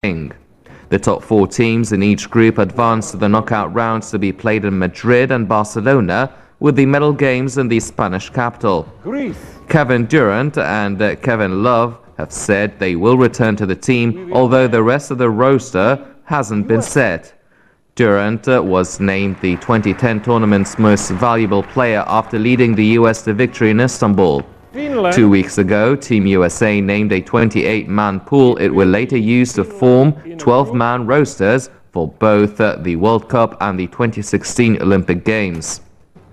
The top 4 teams in each group advanced to the knockout rounds to be played in Madrid and Barcelona, with the medal games in the Spanish capital. Kevin Durant and Kevin Love have said they will return to the team, although the rest of the roster hasn't been set. Durant was named the 2010 tournament's most valuable player after leading the US to victory in Istanbul. 2 weeks ago, Team USA named a 28-man pool it will later use to form 12-man rosters for both the World Cup and the 2016 Olympic Games.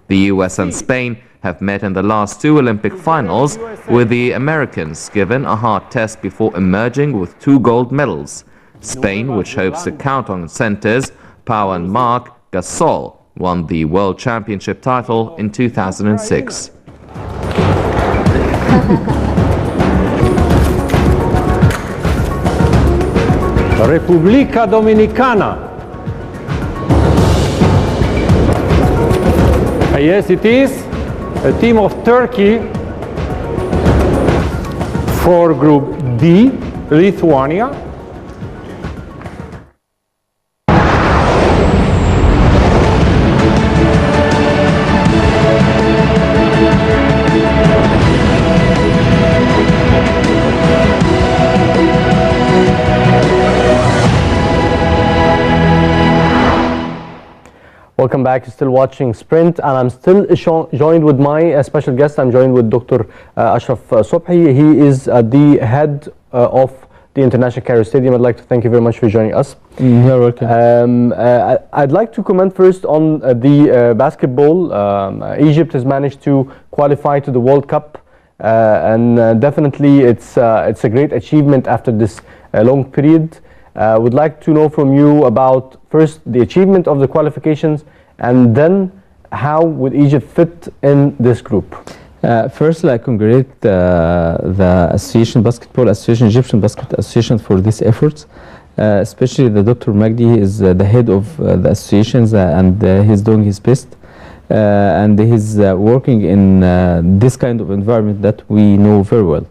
The US and Spain have met in the last 2 Olympic finals, with the Americans given a hard test before emerging with 2 gold medals. Spain, which hopes to count on centers Pau and Marc Gasol, won the World Championship title in 2006. República Dominicana. Yes, it is a team of Turkey for Group D, Lithuania. Welcome back. You're still watching Sprint, and I'm still joined with my special guest. I'm joined with Dr. Ashraf Sobhi. He is the head of the International Cairo Stadium. I'd like to thank you very much for joining us. You're welcome. I'd like to comment first on the basketball. Egypt has managed to qualify to the World Cup, and definitely it's a great achievement after this long period. Would like to know from you about first the achievement of the qualifications, and then how would Egypt fit in this group? First, I congratulate the Association Basketball Association, Egyptian Basketball Association, for these efforts. Especially the Dr. Magdi is the head of the associations, and he's doing his best. And he's working in this kind of environment that we know very well.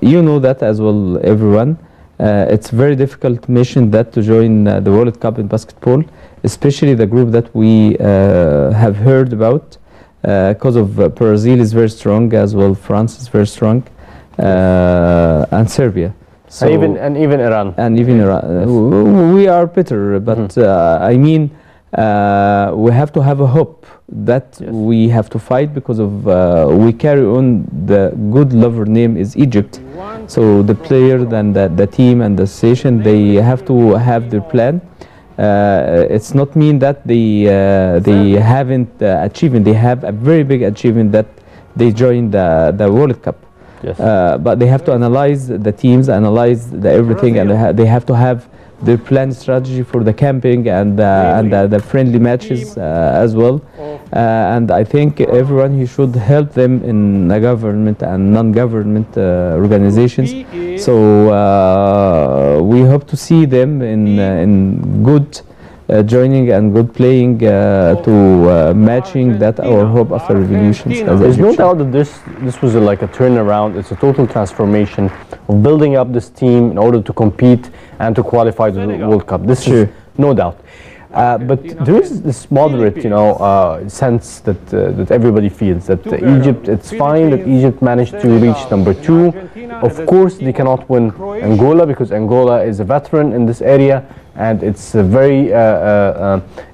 You know that as well, everyone. It's a very difficult mission that to join the World Cup in basketball, especially the group that we have heard about, because of Brazil is very strong as well, France is very strong, and Serbia. So even Iran. And even Iran. We are better, but I mean, we have to have a hope that we have to fight, because of we carry on the good lover name is Egypt. So the player, then the team and the association, they have to have their plan. It's not mean that they haven't achieved. They have a very big achievement that they joined the World Cup. Yes. But they have to analyze the teams, analyze everything, and they have to have their planned strategy for the camping and the friendly matches as well. And I think everyone, he should help them in the government and non-government organizations. So we hope to see them in good joining and good playing to matching that our hope after revolutions. There's no doubt that this was like a turnaround. It's a total transformation of building up this team in order to compete and to qualify to the World Cup. This is no doubt. But there is this moderate, sense that everybody feels that Egypt. It's fine that Egypt managed to reach number 2. Of course, they cannot win Angola, because Angola is a veteran in this area, and it's very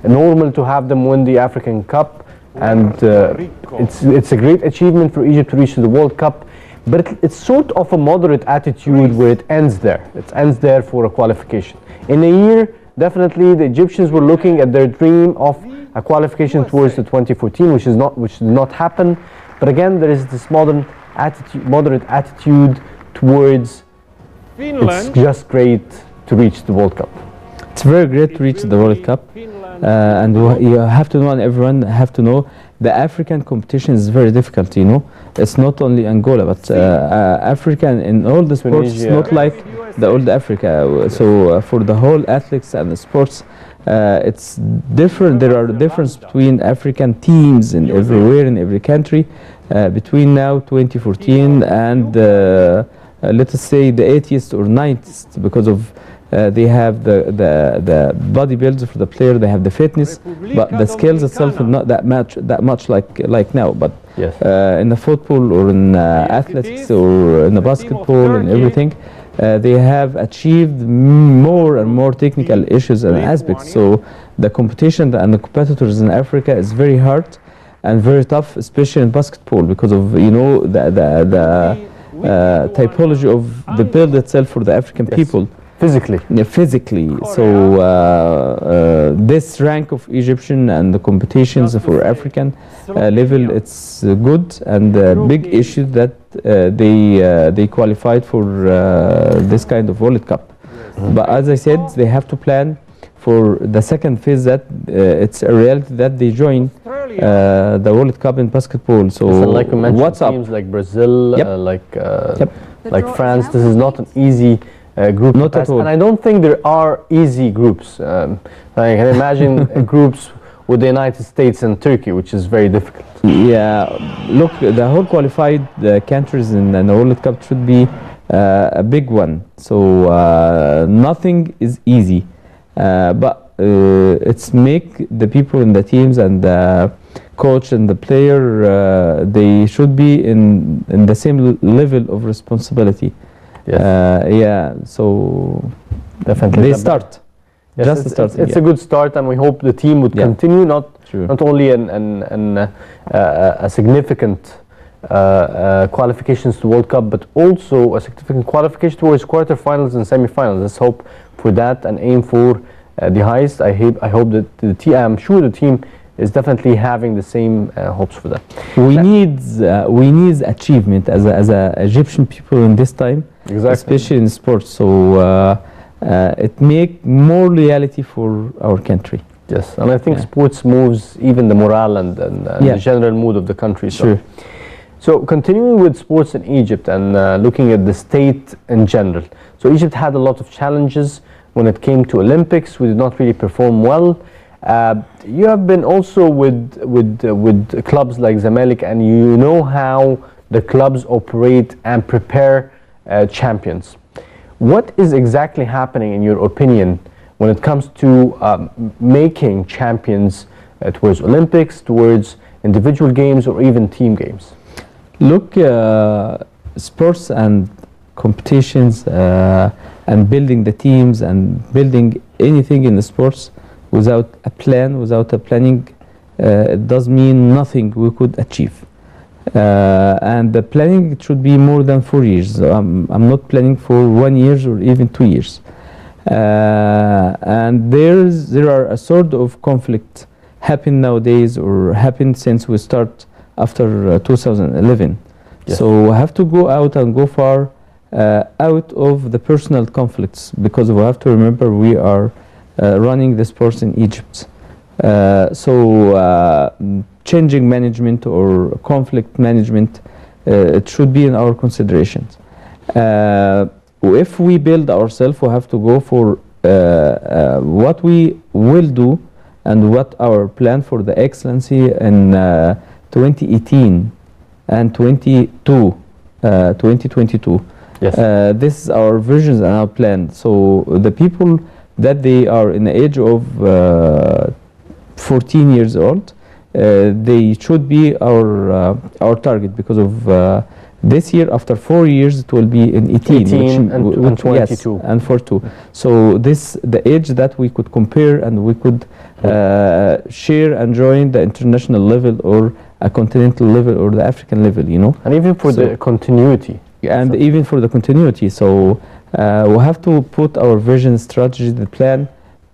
normal to have them win the African Cup. And it's a great achievement for Egypt to reach the World Cup. But it's sort of a moderate attitude where it ends there. It ends there for a qualification. In a year, definitely the Egyptians were looking at their dream of a qualification towards the 2014, which did not happen. But again, there is this moderate attitude towards it's just great to reach the World Cup. It's very great to reach the World Cup, and you have to know, and everyone have to know, the African competition is very difficult. It's not only Angola, but Africa in all the sports. It's not like the old Africa. So for the whole athletics and the sports, it's different. There are differences between African teams in everywhere in every country between now 2014 and let us say, the 80th or 90th, because of they have the bodybuilders for the player, they have the fitness, but the skills itself is not that much like now. But in the football or in athletics or in the basketball and everything, they have achieved more and more technical issues and aspects. So the competition and the competitors in Africa is very hard and very tough, especially in basketball, because of the typology of the build itself for the African people. Physically. Yeah, physically. So this rank of Egyptian and the competitions for African level, it's good, and the big issue that they qualified for this kind of World Cup. But as I said, they have to plan for the second phase, that it's a reality that they join the World Cup in basketball. So like you mentioned, what's up? teams like Brazil, like France, this is not an easy group. Not at all. And I don't think there are easy groups. I can imagine groups with the United States and Turkey, which is very difficult. Yeah, look, the whole qualified countries in the World Cup should be a big one. So nothing is easy, but it's make the people in the teams and the coach and the player, they should be in the same level of responsibility. Yes. Yeah, so definitely they start. Yes, Just it's, start. it's a good start, and we hope the team would continue, not only a significant qualifications to World Cup, but also a significant qualification towards quarterfinals and semifinals. Let's hope for that and aim for the highest. I hope that the team, I'm sure the team is definitely having the same hopes for that. We need achievement as a Egyptian people in this time, especially in sports. So it make more reality for our country. Yes, and I think sports moves even the morale and the general mood of the country. So continuing with sports in Egypt and looking at the state in general. So Egypt had a lot of challenges when it came to Olympics. We did not really perform well. You have been also with clubs like Zamalek, and you know how the clubs operate and prepare champions. What is exactly happening, in your opinion, when it comes to making champions towards Olympics, towards individual games, or even team games? Look, sports and competitions and building the teams and building anything in the sports without a plan, without a planning, it does mean nothing we could achieve. And the planning should be more than 4 years. I'm not planning for 1 year or even 2 years. And there are a sort of conflict happen nowadays, or happened since we start after 2011. So we have to go out and go far out of the personal conflicts, because we have to remember we are running the sports in Egypt. Changing management or conflict management, it should be in our considerations. If we build ourselves, we have to go for what we will do and what our plan for the excellency in 2018 and 2022. This is our visions and our plan. So the people that they are in the age of 14 years old, they should be our target, because of this year, after 4 years, it will be in 18 and 22. Yes, and 42. So this the age that we could compare and we could share and join the international level or a continental level or the African level, you know. And even for the continuity. And even for the continuity. So we have to put our vision, strategy, the plan,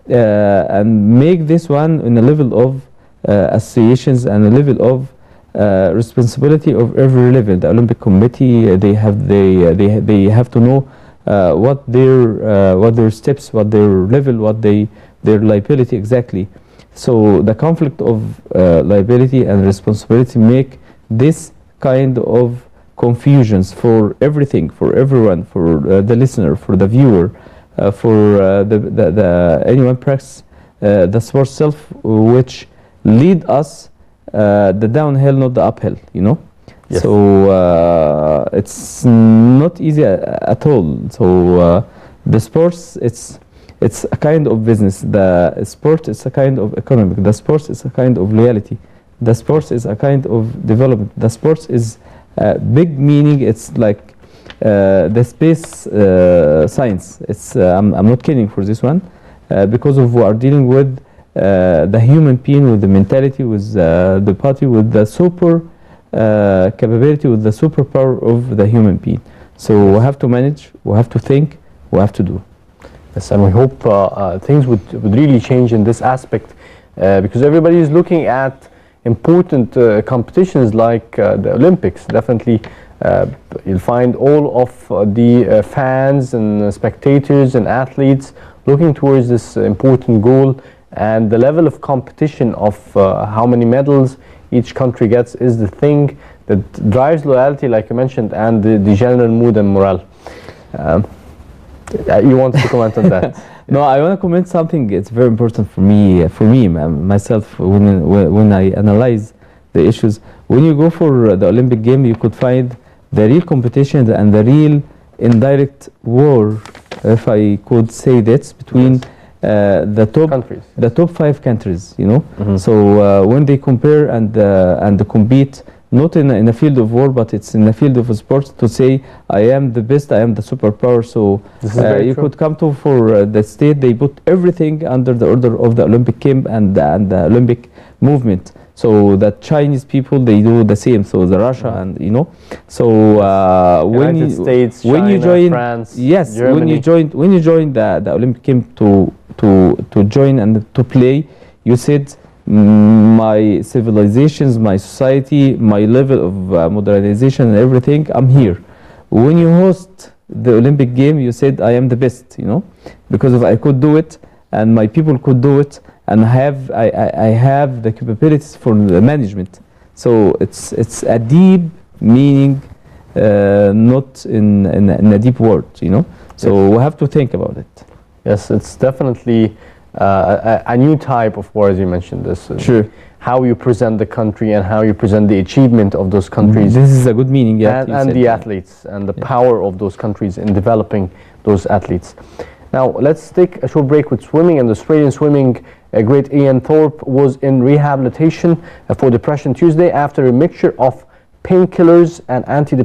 and make this one in a level of associations and a level of responsibility of every level. The Olympic Committee, they have to know what their steps, what their level, what their liability exactly. So the conflict of liability and responsibility make this kind of confusions for everything, for everyone, for the listener, for the viewer, for the anyone practice the sports self, which lead us the downhill, not the uphill, you know. Yes. So it's not easy at all. So the sports, it's a kind of business. The sport is a kind of economic. The sports is a kind of reality. The sports is a kind of development. The sports is big meaning. It's like the space science. It's I'm not kidding for this one, because of we are dealing with the human being, with the mentality, with the body, with the super capability, with the superpower of the human being. So we have to manage, we have to think, we have to do. Yes, and we hope things would really change in this aspect, because everybody is looking at important competitions like the Olympics. Definitely you'll find all of the fans and spectators and athletes looking towards this important goal, and the level of competition of how many medals each country gets is the thing that drives loyalty, like you mentioned, and the general mood and morale. You want to comment on that? No, I want to comment something. It's very important for me, myself, when I analyze the issues. When you go for the Olympic game, you could find the real competition and the real indirect war, if I could say that, between the top 5 countries. You know, so when they compare and compete, not in a field of war, but it's in a field of sports, to say I am the best, I am the superpower. So you could come to for the state, they put everything under the order of the Olympic game and the Olympic movement. So the Chinese people, they do the same. So the Russia and so when you States, China, you join France, yes, Germany. when you join the Olympic game to join and to play, you said, my civilizations, my society, my level of modernization and everything, I'm here. When you host the Olympic game, you said, I am the best, you know, because if I could do it and my people could do it, and I have the capabilities for the management. So it's a deep meaning, not in a deep word, you know. So we have to think about it. Yes, it's definitely a new type of war, as you mentioned. This sure. How you present the country and how you present the achievement of those countries. This is a good meaning, yeah. And the athletes and the power of those countries in developing those athletes. Now let's take a short break with swimming. And the Australian swimming great Ian Thorpe was in rehabilitation for Depression Tuesday after a mixture of painkillers and antidepressants.